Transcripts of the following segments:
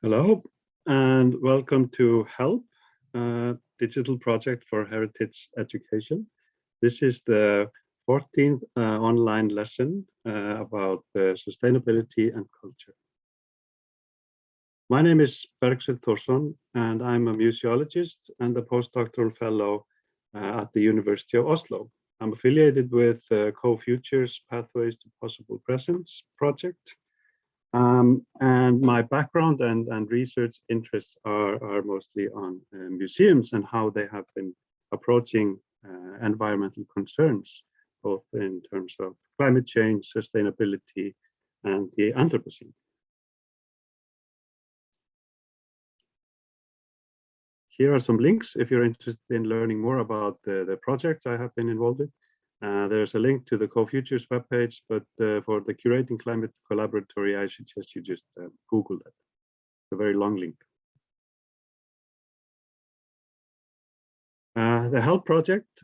Hello, and welcome to H.E.L.P, Digital Project for Heritage Education. This is the 14th online lesson about sustainability and culture. My name is Bergsveinn Thorsson, and I'm a museologist and a postdoctoral fellow at the University of Oslo. I'm affiliated with 𝙃.𝙀.𝙀's Pathways to Possible Presence project. And my background and research interests are mostly on museums and how they have been approaching environmental concerns, both in terms of climate change, sustainability, and the Anthropocene. Here are some links if you're interested in learning more about the projects I have been involved in. There's a link to the 𝙃.𝙀's webpage, but for the Curating Climate Collaboratory, I suggest you just Google that. It's a very long link. The H.E.L.P project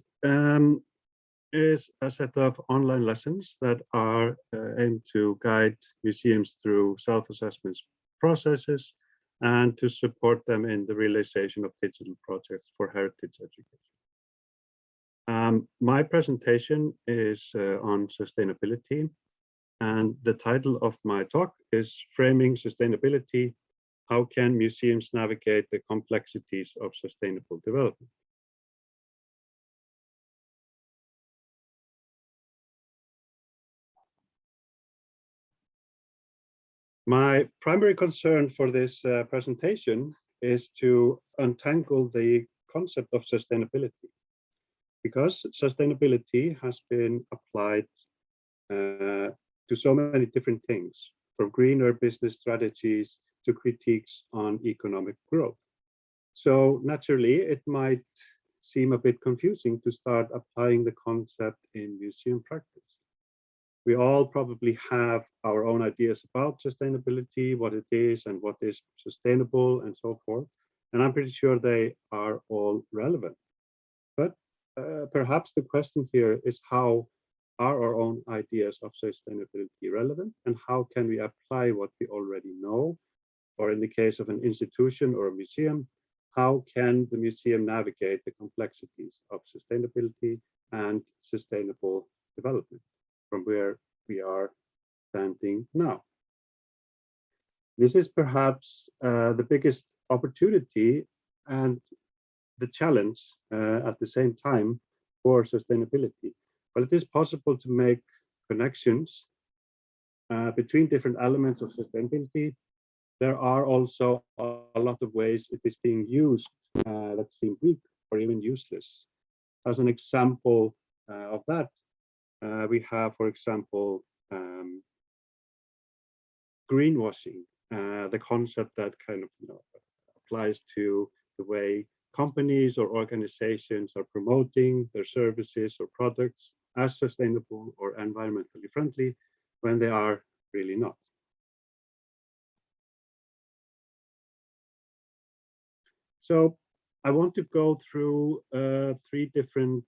is a set of online lessons that are aimed to guide museums through self-assessment processes and to support them in the realization of digital projects for heritage education. My presentation is on sustainability, and the title of my talk is Framing Sustainability: How can museums navigate the complexities of sustainable development? My primary concern for this presentation is to untangle the concept of sustainability, because sustainability has been applied to so many different things, from greener business strategies to critiques on economic growth. So naturally, it might seem a bit confusing to start applying the concept in museum practice. We all probably have our own ideas about sustainability, what it is and what is sustainable and so forth. And I'm pretty sure they are all relevant. But perhaps the question here is, how are our own ideas of sustainability relevant, and how can we apply what we already know? Or in the case of an institution or a museum, how can the museum navigate the complexities of sustainability and sustainable development from where we are standing now? This is perhaps the biggest opportunity and the challenge at the same time for sustainability. But it is possible to make connections between different elements of sustainability. There are also a lot of ways it is being used that seem weak or even useless. As an example of that, we have, for example, greenwashing, the concept that kind of applies to the way companies or organizations are promoting their services or products as sustainable or environmentally friendly when they are really not. So I want to go through 3 different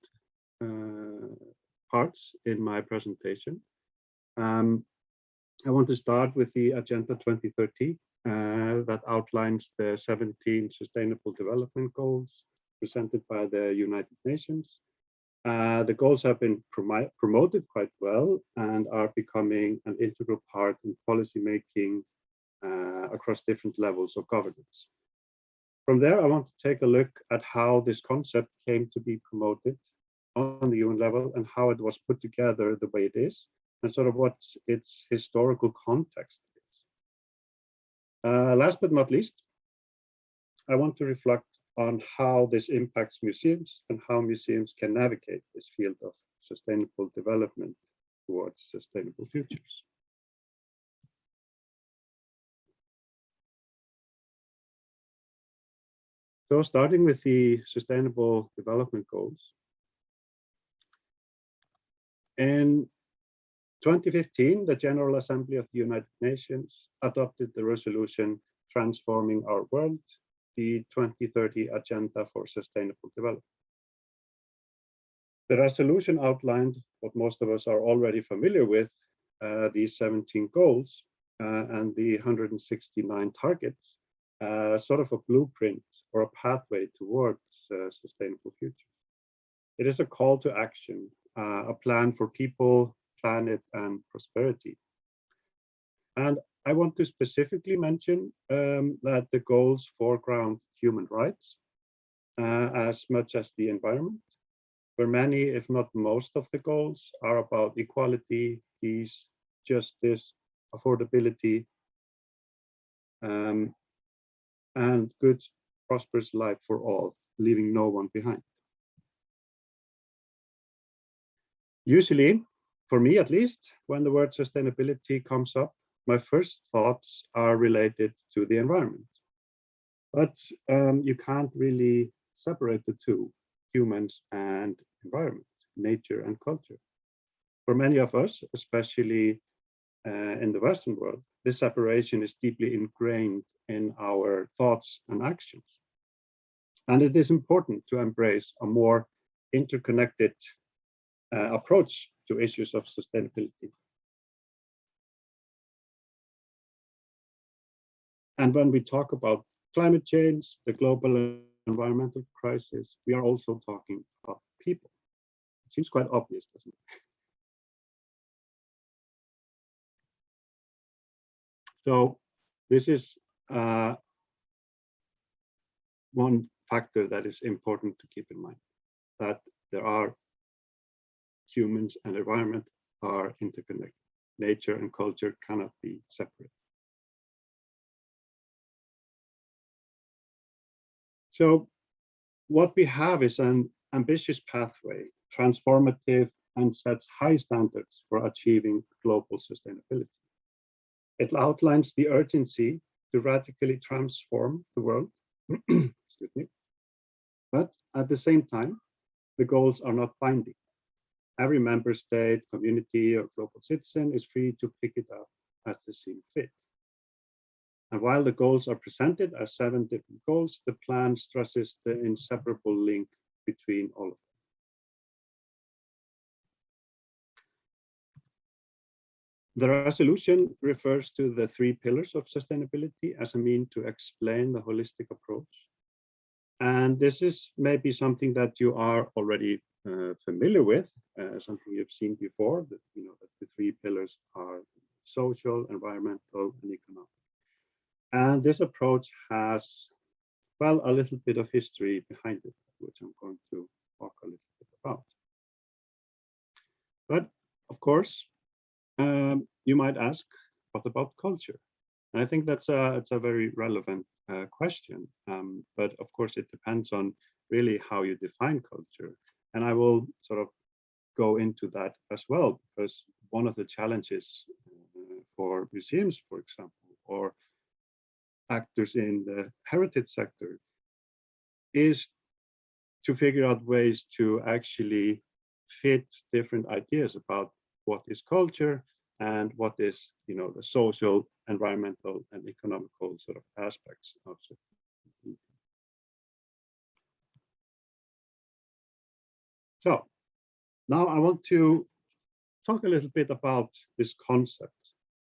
parts in my presentation. I want to start with the Agenda 2030 that outlines the 17 Sustainable Development Goals presented by the United Nations. The goals have been promoted quite well and are becoming an integral part in policy making across different levels of governance. From there, I want to take a look at how this concept came to be promoted on the UN level and how it was put together the way it is, and sort of what its historical context is. Last but not least, I want to reflect on how this impacts museums and how museums can navigate this field of sustainable development towards sustainable futures. So starting with the Sustainable Development Goals. In 2015, the General Assembly of the United Nations adopted the resolution Transforming Our World, the 2030 Agenda for Sustainable Development. The resolution outlined what most of us are already familiar with, these 17 goals and the 169 targets sort of a blueprint or a pathway towards a sustainable future. It is a call to action, a plan for people, planet, and prosperity. And I want to specifically mention that the goals foreground human rights as much as the environment, where many, if not most of the goals are about equality, peace, justice, affordability, and good, prosperous life for all, leaving no one behind. Usually, for me at least, when the word sustainability comes up, my first thoughts are related to the environment. But you can't really separate the two, humans and environment, nature and culture. For many of us, especially in the Western world, this separation is deeply ingrained in our thoughts and actions. And it is important to embrace a more interconnected approach to issues of sustainability. And when we talk about climate change, the global environmental crisis, we are also talking about people. It seems quite obvious, doesn't it? So this is one factor that is important to keep in mind, that there are humans and environment are interconnected. Nature and culture cannot be separate. So what we have is an ambitious pathway, transformative, and sets high standards for achieving global sustainability. It outlines the urgency to radically transform the world, excuse me. But at the same time, the goals are not binding. Every member state, community, or global citizen is free to pick it up as they see fit. And while the goals are presented as 7 different goals, the plan stresses the inseparable link between all of them. The resolution refers to the 3 pillars of sustainability as a mean to explain the holistic approach. And this is maybe something that you are already familiar with, something you've seen before, that you know that the 3 pillars are social, environmental, and economic. And this approach has, well, a little bit of history behind it, which I'm going to talk a little bit about. But of course, you might ask, what about culture? And I think that's it's a very relevant question. But of course, it depends on really how you define culture. And I will sort of go into that as well, because one of the challenges for museums, for example, or actors in the heritage sector is to figure out ways to actually fit different ideas about what is culture and what is, you know, the social, environmental, and economical sort of aspects of sustainability. So now I want to talk a little bit about this concept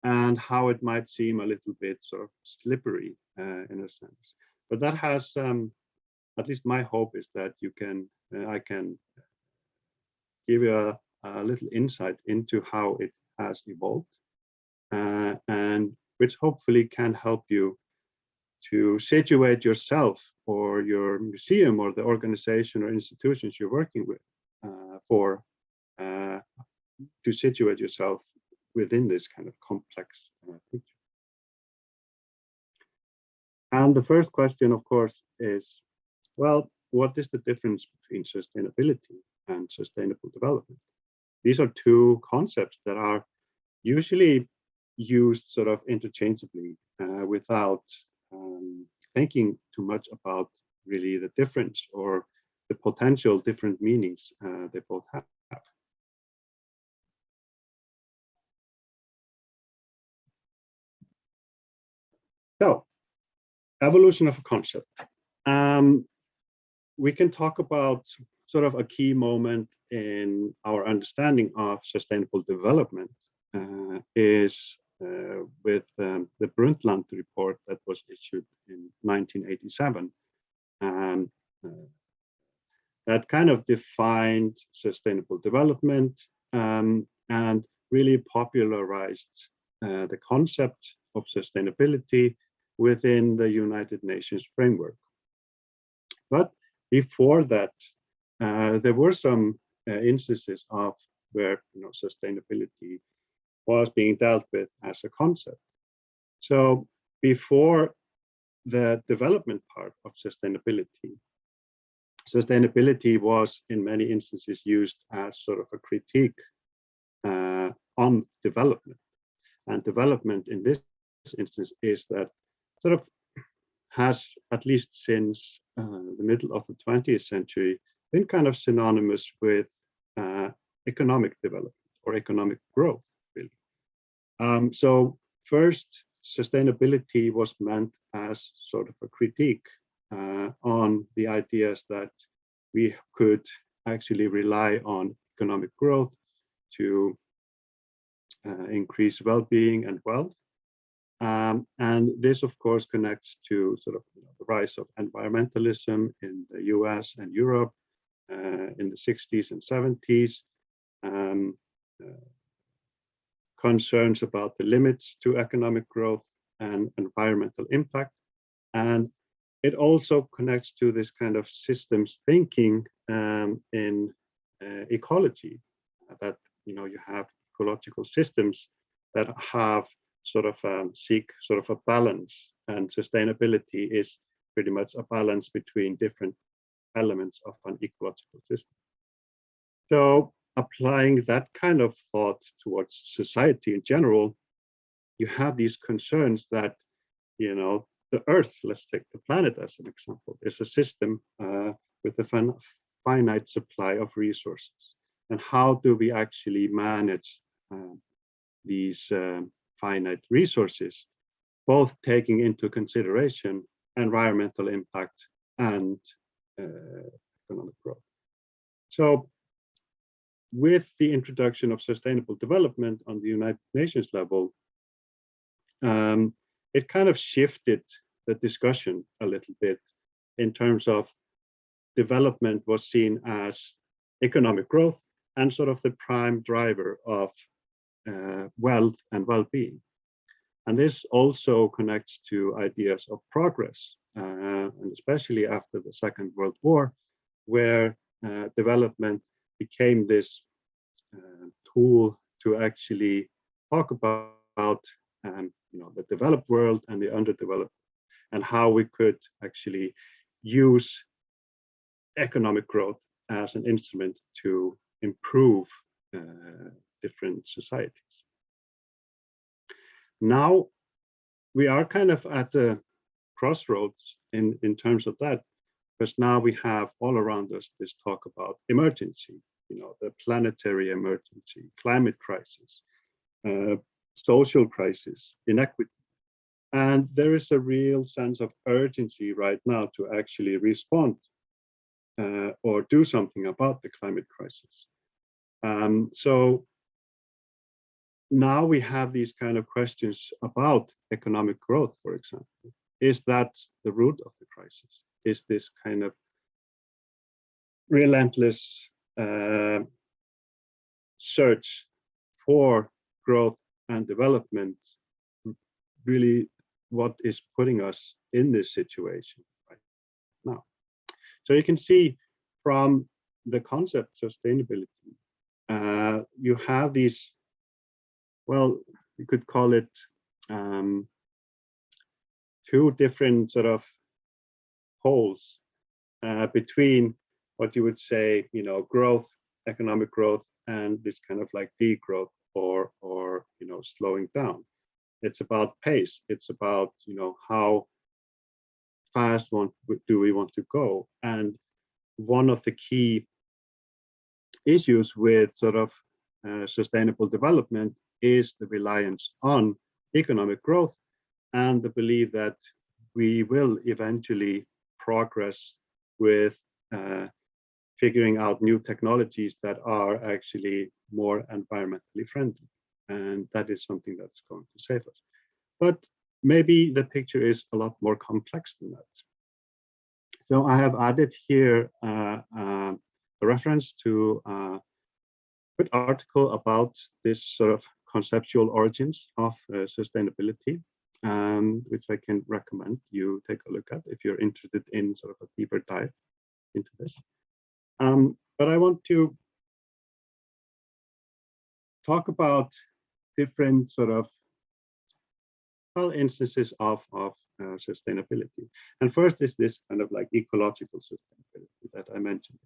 and how it might seem a little bit sort of slippery in a sense. But that has, at least my hope is that you can, I can give you a little insight into how it has evolved, and which hopefully can help you to situate yourself or your museum or the organization or institutions you're working with to situate yourself within this kind of complex picture. And the first question, of course, is, well, what is the difference between sustainability and sustainable development? These are 2 concepts that are usually used sort of interchangeably without thinking too much about really the difference or the potential different meanings they both have. So, evolution of a concept. We can talk about sort of a key moment in our understanding of sustainable development is with the Brundtland report that was issued in 1987. And that kind of defined sustainable development and really popularized the concept of sustainability within the United Nations framework. But before that, there were some instances of where sustainability was being dealt with as a concept. So before the development part of sustainability, sustainability was in many instances used as sort of a critique on development. And development in this instance is that sort of has, at least since the middle of the 20th century, been kind of synonymous with economic development or economic growth, really. So first, sustainability was meant as sort of a critique on the ideas that we could actually rely on economic growth to increase well-being and wealth. And this, of course, connects to sort of the rise of environmentalism in the US and Europe in the 60s and 70s, concerns about the limits to economic growth and environmental impact. And it also connects to this kind of systems thinking in ecology, that you have ecological systems that have sort of seek sort of a balance, and sustainability is pretty much a balance between different elements of an ecological system. So applying that kind of thought towards society in general, you have these concerns that the Earth, let's take the planet as an example, is a system with a finite supply of resources. And how do we actually manage these finite resources, both taking into consideration environmental impact and economic growth? So with the introduction of sustainable development on the United Nations level, it kind of shifted the discussion a little bit in terms of development was seen as economic growth and sort of the prime driver of wealth and well-being. And this also connects to ideas of progress, and especially after the Second World War, where development became this tool to actually talk about the developed world and the underdeveloped, and how we could actually use economic growth as an instrument to improve different societies. Now we are kind of at the crossroads in terms of that, because now we have all around us this talk about emergency, the planetary emergency, climate crisis, social crisis, inequity. And there is a real sense of urgency right now to actually respond or do something about the climate crisis. So now we have these kind of questions about economic growth, for example. Is that the root of the crisis? Is this kind of relentless search for growth and development really what is putting us in this situation right now? So you can see from the concept sustainability, you have these, well, you could call it two different sort of poles between what you would say, growth, economic growth, and this kind of like degrowth or slowing down. It's about pace. It's about how fast do we want to go. And one of the key issues with sort of sustainable development is the reliance on economic growth and the belief that we will eventually progress with figuring out new technologies that are actually more environmentally friendly. and that is something that's going to save us. But maybe the picture is a lot more complex than that. So I have added here a reference to a good article about this sort of conceptual origins of sustainability, which I can recommend you take a look at if you're interested in sort of a deeper dive into this. But I want to talk about different sort of instances of sustainability. And first is this kind of like ecological sustainability that I mentioned.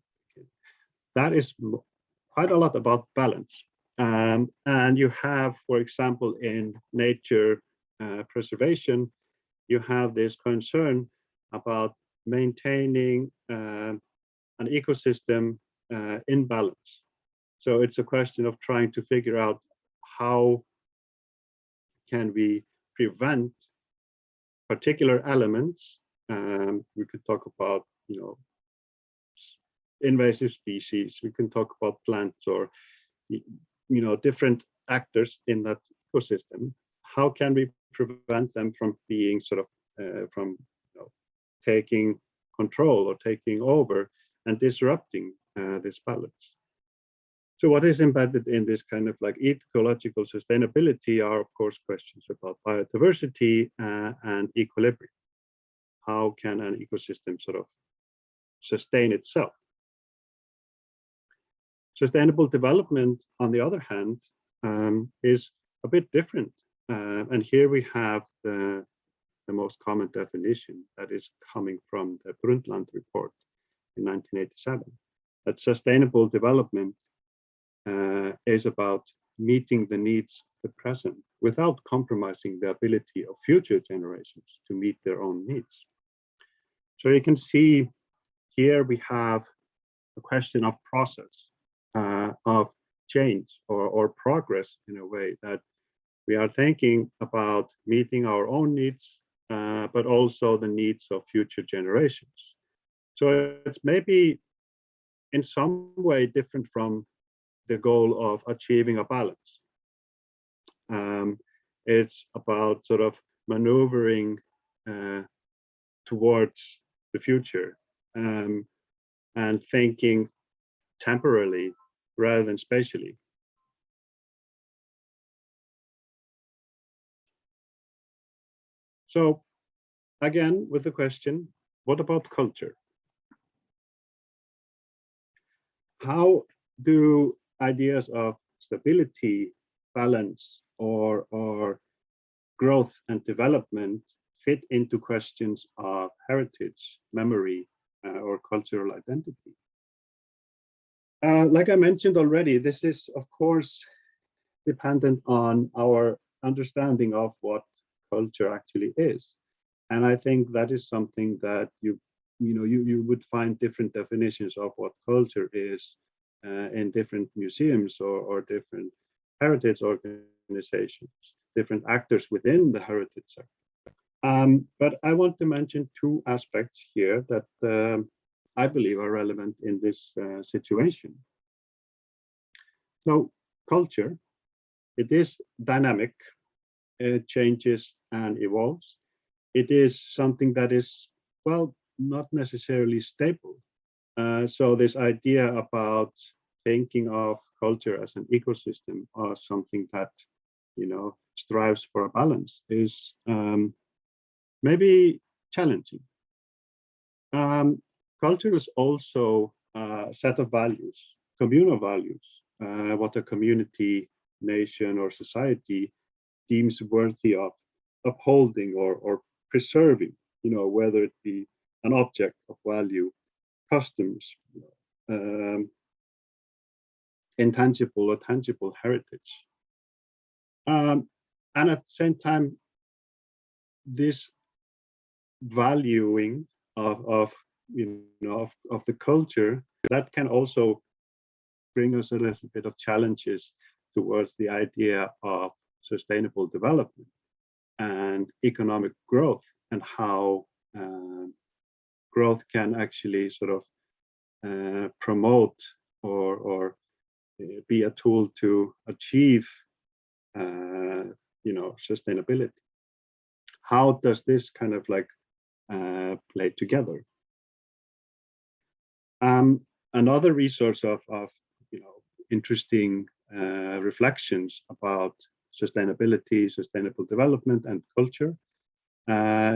That is quite a lot about balance. And you have, for example, in nature preservation, you have this concern about maintaining an ecosystem in balance. So it's a question of trying to figure out how can we prevent particular elements. We could talk about, invasive species. We can talk about plants or, different actors in that ecosystem. How can we prevent them from being sort of taking control or taking over and disrupting this balance? So what is embedded in this kind of like ecological sustainability are, of course, questions about biodiversity and equilibrium. How can an ecosystem sort of sustain itself? Sustainable development, on the other hand, is a bit different. And here we have the most common definition that is coming from the Brundtland report in 1987, that sustainable development is about meeting the needs of the present without compromising the ability of future generations to meet their own needs. So you can see here we have a question of process, of change or progress, in a way that we are thinking about meeting our own needs, but also the needs of future generations. So it's maybe in some way different from the goal of achieving a balance. It's about sort of maneuvering towards the future and thinking temporally rather than spatially. So again, with the question, what about culture? How do ideas of stability, balance, or growth and development fit into questions of heritage, memory, or cultural identity? Like I mentioned already, this is, of course, dependent on our understanding of what culture actually is. And I think that is something that you would find different definitions of what culture is in different museums or different heritage organizations, different actors within the heritage sector. But I want to mention two aspects here that I believe are relevant in this situation. So culture, it is dynamic, it changes and evolves. It is something that is, well, not necessarily stable. So this idea about thinking of culture as an ecosystem or something that, strives for a balance is maybe challenging. Culture is also a set of values, communal values, what a community, nation, or society deems worthy of upholding or preserving, whether it be an object of value, customs, intangible or tangible heritage. And at the same time, this valuing of the culture, that can also bring us a little bit of challenges towards the idea of sustainable development and economic growth, and how growth can actually sort of promote or be a tool to achieve sustainability. How does this kind of like play together? Another resource of interesting reflections about sustainability, sustainable development, and culture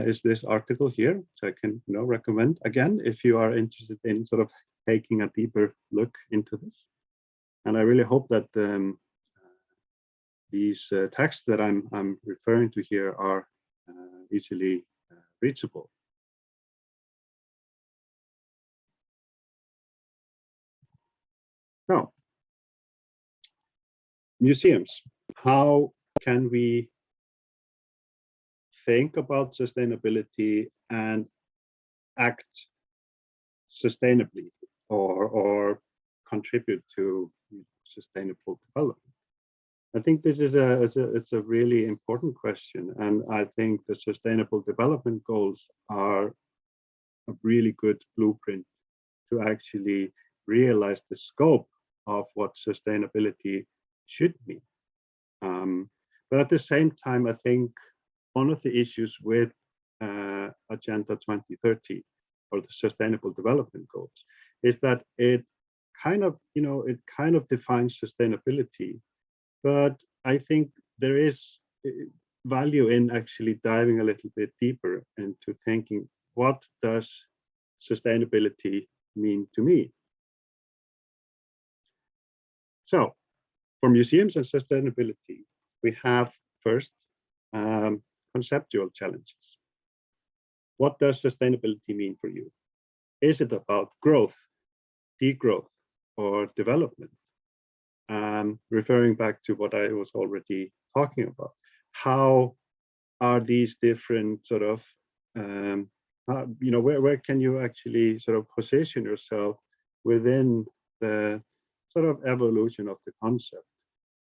is this article here. So I can recommend again if you are interested in sort of taking a deeper look into this. And I really hope that these texts that I'm referring to here are easily reachable. Now, museums. How can we think about sustainability and act sustainably or contribute to sustainable development? I think this is it's a really important question, and I think the Sustainable Development Goals are a really good blueprint to actually realize the scope of what sustainability should be. But at the same time, I think one of the issues with Agenda 2030 or the Sustainable Development Goals is that it kind of defines sustainability. But I think there is value in actually diving a little bit deeper into thinking, what does sustainability mean to me? So for museums and sustainability, we have first conceptual challenges. What does sustainability mean for you? Is it about growth, degrowth, or development? Referring back to what I was already talking about, how are these different sort of, where can you actually sort of position yourself within the sort of evolution of the concept?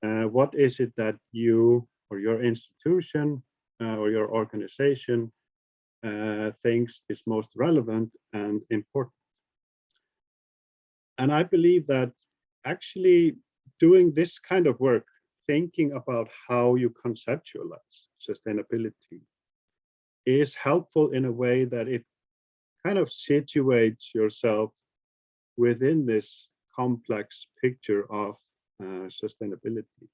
What is it that you or your institution or your organization thinks is most relevant and important? And I believe that actually doing this kind of work, thinking about how you conceptualize sustainability, is helpful in a way that it kind of situates yourself within this complex picture of sustainability.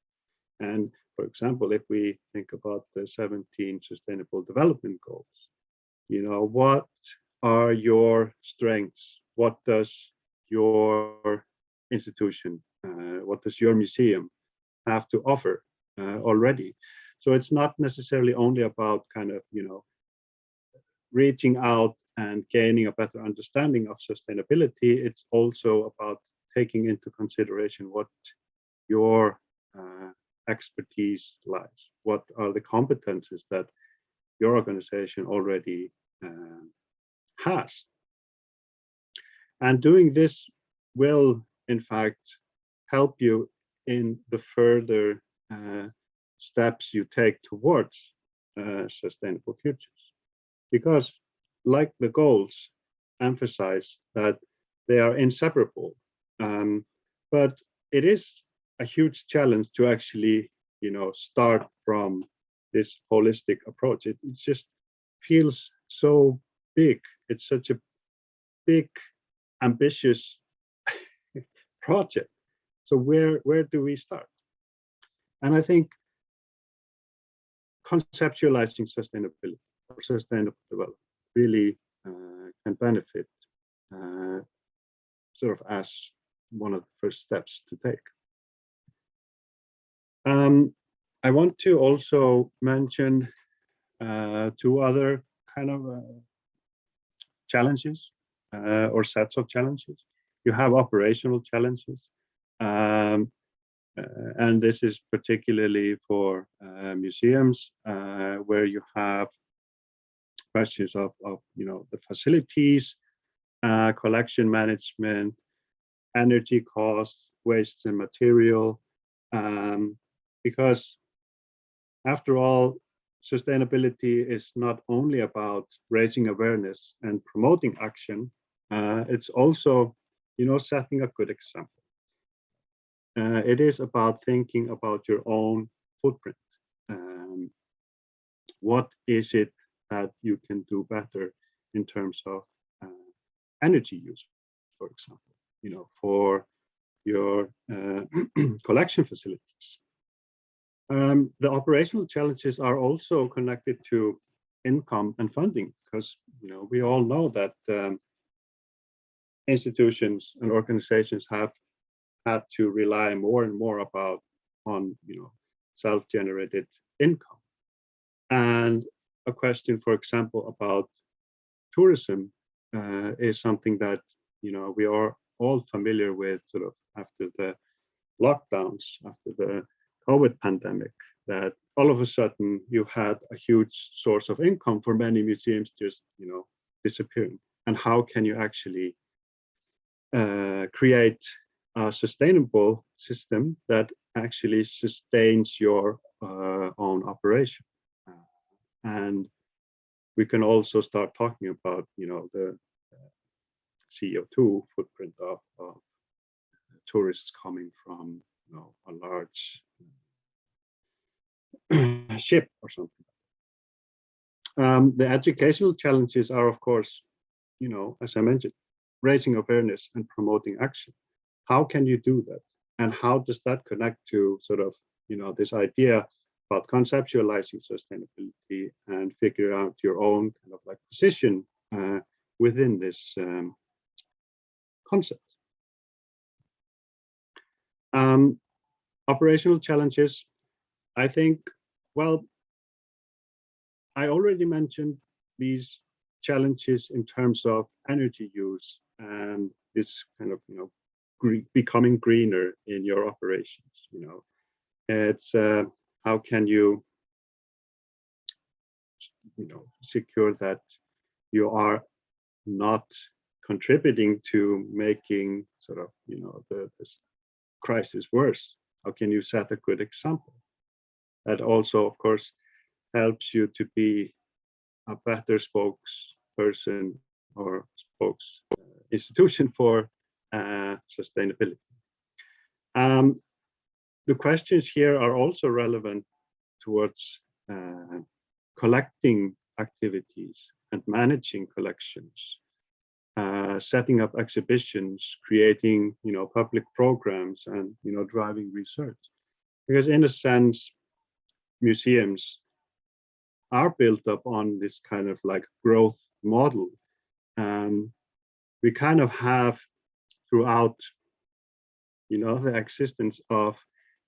And for example, if we think about the 17 Sustainable Development Goals, what are your strengths? What does your institution, what does your museum have to offer already? So it's not necessarily only about kind of, reaching out and gaining a better understanding of sustainability. It's also about taking into consideration what your expertise lies. What are the competences that your organization already has? And doing this will, in fact, help you in the further steps you take towards sustainable futures. Because, like the goals, emphasize that they are inseparable. But it is a huge challenge to actually, start from this holistic approach. It just feels so big. It's such a big, ambitious project. So where do we start? And I think conceptualizing sustainability or sustainable development really can benefit sort of as one of the first steps to take. I want to also mention two other kind of challenges or sets of challenges. You have operational challenges, and this is particularly for museums where you have questions of the facilities, collection management, energy costs, waste and material, because after all, sustainability is not only about raising awareness and promoting action, it's also, setting a good example. It is about thinking about your own footprint. What is it that you can do better in terms of energy use, for example, for your collection facilities. The operational challenges are also connected to income and funding, because we all know that institutions and organizations have had to rely more and more on self-generated income. And a question, for example, about tourism is something that we are all familiar with, sort of after the lockdowns, after the COVID pandemic, that all of a sudden you had a huge source of income for many museums just disappearing. And how can you actually create a sustainable system that actually sustains your own operation? And we can also start talking about the CO2 footprint of tourists coming from a large ship or something. The educational challenges are, of course, as I mentioned, raising awareness and promoting action. How can you do that? And how does that connect to sort of, this idea about conceptualizing sustainability and figure out your own kind of like position within this concept? Operational challenges, I think, well, I already mentioned these challenges in terms of energy use and this kind of, becoming greener in your operations. It's how can you, secure that you are not contributing to making sort of, this crisis worse? How can you set a good example? That also, of course, helps you to be a better spokesperson or spokes institution for sustainability. The questions here are also relevant towards collecting activities and managing collections, setting up exhibitions, creating public programs, and driving research. Because in a sense, museums are built up on this kind of like growth model. We kind of have throughout the existence of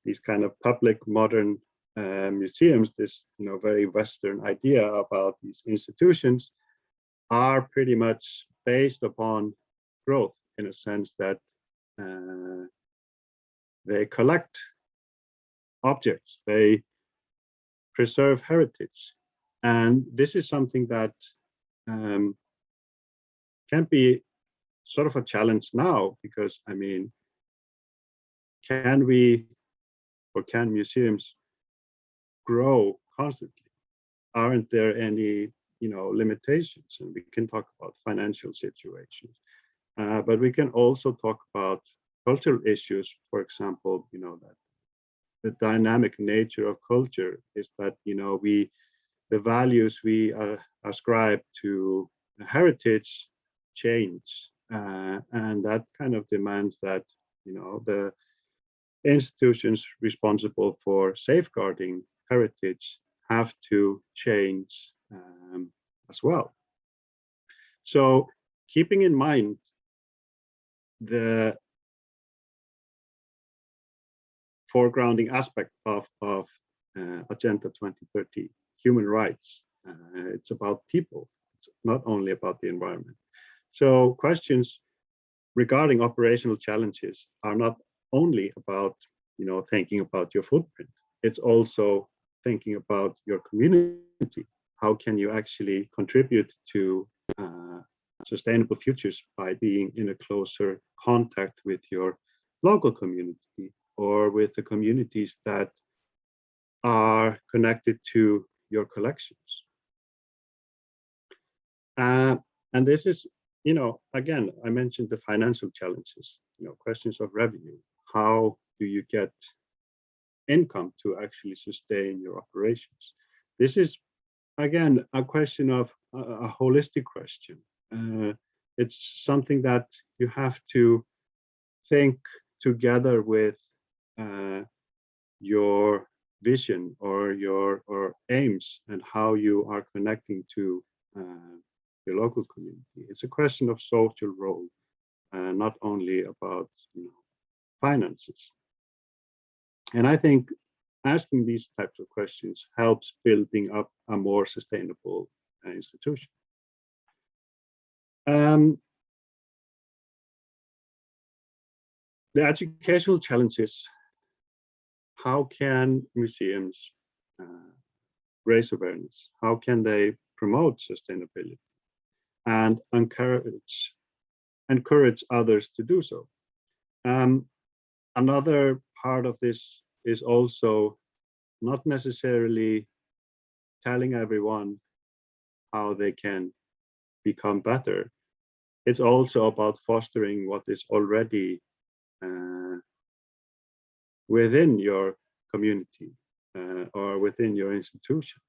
these kind of public modern museums, this very Western idea about these institutions are pretty much based upon growth, in a sense that they collect objects, they preserve heritage. And this is something that can be sort of a challenge now, because I mean, can museums grow constantly? Aren't there any limitations? And we can talk about financial situations, but we can also talk about cultural issues. For example, that the dynamic nature of culture is that the values we ascribe to heritage change, and that kind of demands that the institutions responsible for safeguarding heritage have to change as well. So keeping in mind the foregrounding aspect of Agenda 2030, human rights, it's about people, it's not only about the environment. So questions regarding operational challenges are not only about thinking about your footprint, it's also thinking about your community. How can you actually contribute to sustainable futures by being in a closer contact with your local community or with the communities that are connected to your collections? And this is, again, I mentioned the financial challenges, questions of revenue. How do you get income to actually sustain your operations. This is, again, a question of a holistic question. It's something that you have to think together with your vision or your aims and how you are connecting to your local community. It's a question of social role, not only about finances. And I think asking these types of questions helps building up a more sustainable institution. The educational challenges. How can museums raise awareness? How can they promote sustainability and encourage others to do so? Another part of this is also not necessarily telling everyone how they can become better. It's also about fostering what is already within your community or within your institution.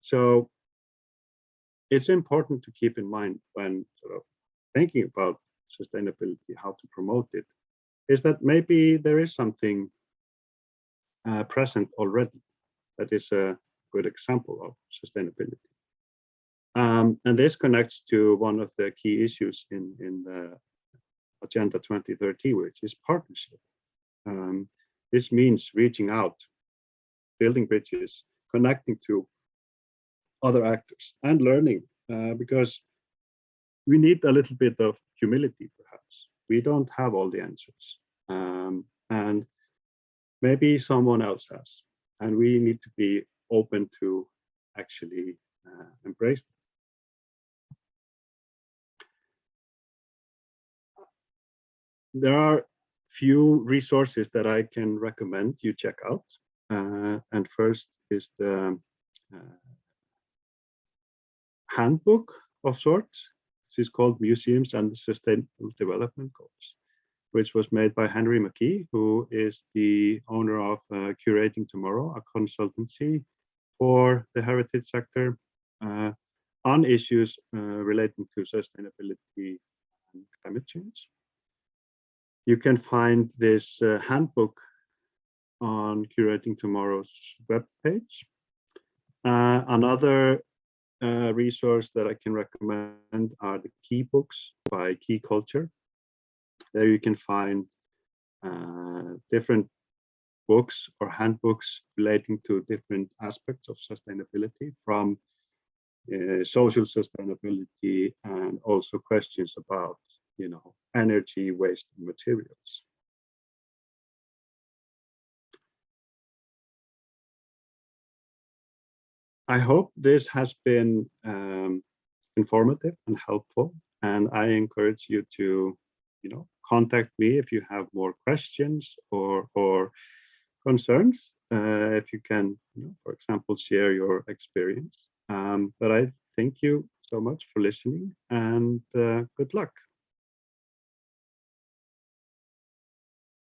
So it's important to keep in mind when sort of thinking about sustainability, how to promote it, is that maybe there is something present already that is a good example of sustainability. And this connects to one of the key issues in the Agenda 2030, which is partnership. This means reaching out, building bridges, connecting to other actors and learning, because we need a little bit of humility, perhaps. We don't have all the answers, and maybe someone else has, and we need to be open to actually embrace them. There are few resources that I can recommend you check out. And first is the handbook of sorts. This is called Museums and the Sustainable Development Goals, which was made by Henry McKee, who is the owner of Curating Tomorrow, a consultancy for the heritage sector on issues relating to sustainability and climate change. You can find this handbook on Curating Tomorrow's webpage. Another resource that I can recommend are the key books by Key Culture. There you can find different books or handbooks relating to different aspects of sustainability, from social sustainability and also questions about energy, waste, and materials. I hope this has been informative and helpful, and I encourage you to, contact me if you have more questions or concerns. If you can, for example, share your experience. But I thank you so much for listening, and good luck.